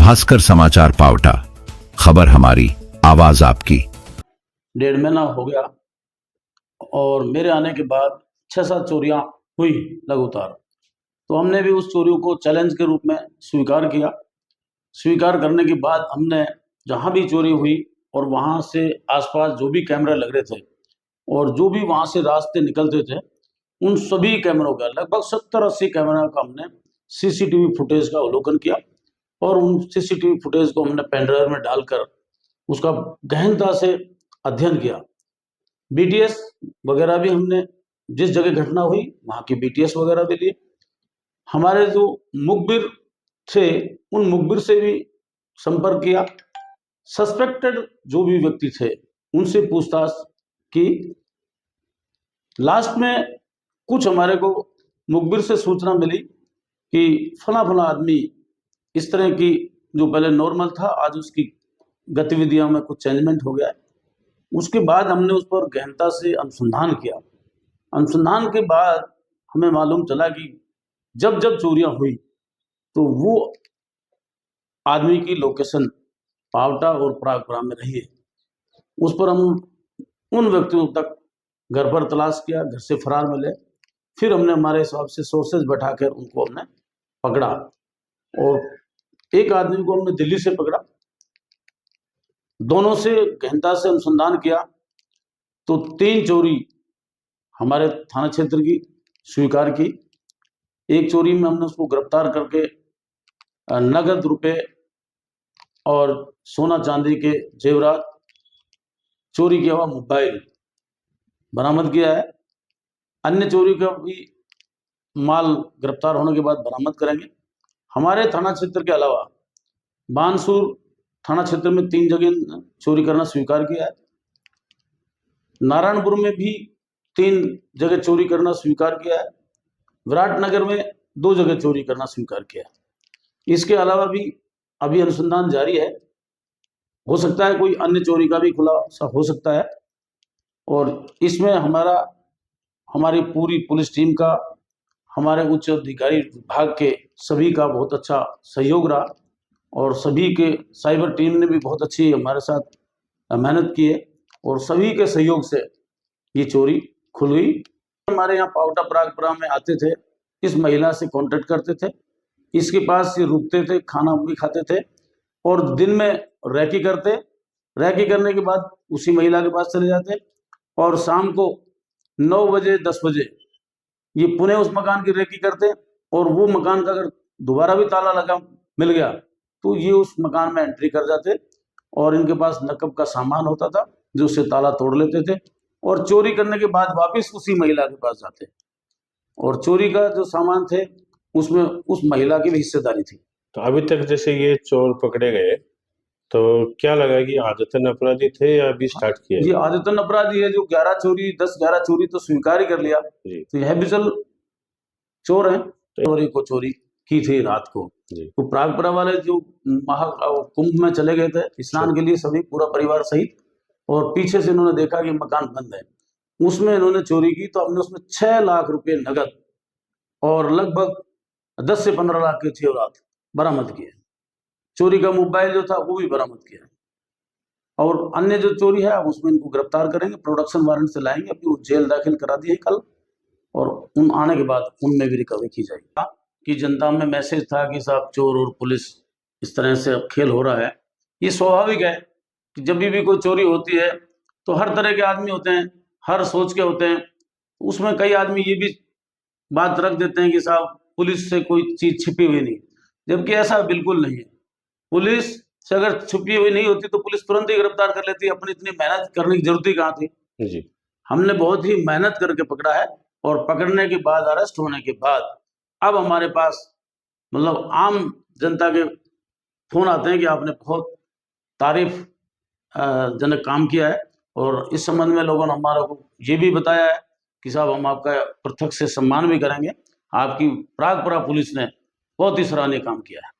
भास्कर समाचार पावटा, खबर हमारी, आवाज आपकी। 1.5 महीना हो गया और मेरे आने के बाद 6-7 चोरियां हुई लगातार। तो हमने भी उस चोरियों को चैलेंज के रूप में स्वीकार किया। स्वीकार करने के बाद हमने जहां भी चोरी हुई और वहां से आसपास जो भी कैमरे लग रहे थे और जो भी वहां से रास्ते निकलते थे, उन सभी कैमरों का लगभग 70-80 कैमरा का हमने सीसीटीवी फुटेज का अवलोकन किया और उन सीसीटीवी फुटेज को हमने पेन ड्राइव में डालकर उसका गहनता से अध्ययन किया। बीटीएस वगैरह भी हमने जिस जगह घटना हुई वहां की बीटीएस वगैरह भी लिए। हमारे जो मुखबिर थे उन मुखबिर से भी संपर्क किया। सस्पेक्टेड जो भी व्यक्ति थे उनसे पूछताछ की। लास्ट में कुछ हमारे को मुखबिर से सूचना मिली कि फला फला आदमी इस तरह की, जो पहले नॉर्मल था आज उसकी गतिविधियों में कुछ चेंजमेंट हो गया है। उसके बाद हमने उस पर गहनता से अनुसंधान किया। अनुसंधान के बाद हमें मालूम चला कि जब जब चोरियां हुई तो वो आदमी की लोकेशन पावटा और प्रागपुरा में रही है। उस पर हम उन व्यक्तियों तक घर पर तलाश किया, घर से फरार मिले। फिर हमने हमारे हिसाब से सोर्सेज बैठाकर उनको हमने पकड़ा और एक आदमी को हमने दिल्ली से पकड़ा। दोनों से गहनता से अनुसंधान किया तो 3 चोरी हमारे थाना क्षेत्र की स्वीकार की। एक चोरी में हमने उसको गिरफ्तार करके नगद रुपए और सोना चांदी के जेवरात, चोरी किया हुआ मोबाइल बरामद किया है। अन्य चोरी का भी माल गिरफ्तार होने के बाद बरामद करेंगे। हमारे थाना क्षेत्र के अलावा बानसूर थाना क्षेत्र में 3 जगह चोरी करना स्वीकार किया है। नारायणपुर में भी 3 जगह चोरी करना स्वीकार किया है। विराटनगर में 2 जगह चोरी करना स्वीकार किया है। इसके अलावा भी अभी अनुसंधान जारी है, हो सकता है कोई अन्य चोरी का भी खुलासा हो सकता है। और इसमें हमारी पूरी पुलिस टीम का, हमारे उच्च अधिकारी विभाग के सभी का बहुत अच्छा सहयोग रहा और सभी के साइबर टीम ने भी बहुत अच्छी हमारे साथ मेहनत की है और सभी के सहयोग से ये चोरी खुल गई। हमारे यहाँ पावटा प्रागपुरा में आते थे, इस महिला से कांटेक्ट करते थे, इसके पास ये रुकते थे, खाना भी खाते थे और दिन में रैकी करते। रैकी करने के बाद उसी महिला के पास चले जाते और शाम को 9 बजे 10 बजे ये पुनः उस मकान की रेकी करते और वो मकान का अगर दोबारा भी ताला लगा मिल गया तो ये उस मकान में एंट्री कर जाते और इनके पास नकब का सामान होता था जो उससे ताला तोड़ लेते थे और चोरी करने के बाद वापस उसी महिला के पास जाते और चोरी का जो सामान थे उसमें उस महिला की भी हिस्सेदारी थी। तो अभी तक जैसे ये चोर पकड़े गए तो क्या लगा कि आदतन अपराधी थे या अभी स्टार्ट किया? ये आदतन अपराधी है। जो 10-11 चोरी तो स्वीकार ही कर लिया, तो यह हैबिचुअल चोर है। चोरी को चोरी की थी रात को। तो प्रागपुरा वाले जो महाकुंभ में चले गए थे स्नान के लिए, सभी पूरा परिवार सहित, और पीछे से इन्होंने देखा कि मकान बंद है, उसमें इन्होंने चोरी की। तो हमने उसमें 6 लाख रुपए नगद और लगभग 10 से 15 लाख के जेवरात बरामद किए। चोरी का मोबाइल जो था वो भी बरामद किया और अन्य जो चोरी है उसमें इनको गिरफ्तार करेंगे, प्रोडक्शन वारंट से लाएंगे। अभी वो जेल दाखिल करा दिए कल और उन आने के बाद उनमें भी रिकवरी की जाएगी। कि जनता में मैसेज था कि साहब चोर और पुलिस इस तरह से खेल हो रहा है। ये स्वाभाविक है कि जब भी कोई चोरी होती है तो हर तरह के आदमी होते हैं, हर सोच के होते हैं। उसमें कई आदमी ये भी बात रख देते हैं कि साहब पुलिस से कोई चीज छिपी हुई नहीं, जबकि ऐसा बिल्कुल नहीं है। पुलिस से अगर छुपी हुई नहीं होती तो पुलिस तुरंत ही गिरफ्तार कर लेती। अपनी इतनी मेहनत करने की जरूरत ही कहाँ थी जी। हमने बहुत ही मेहनत करके पकड़ा है और पकड़ने के बाद, अरेस्ट होने के बाद अब हमारे पास मतलब आम जनता के फोन आते हैं कि आपने बहुत तारीफ जनक काम किया है। और इस संबंध में लोगों ने हमारे को ये भी बताया है कि साहब हम आपका पृथक से सम्मान भी करेंगे। आपकी प्रागपुरा पुलिस ने बहुत ही सराहनीय काम किया है।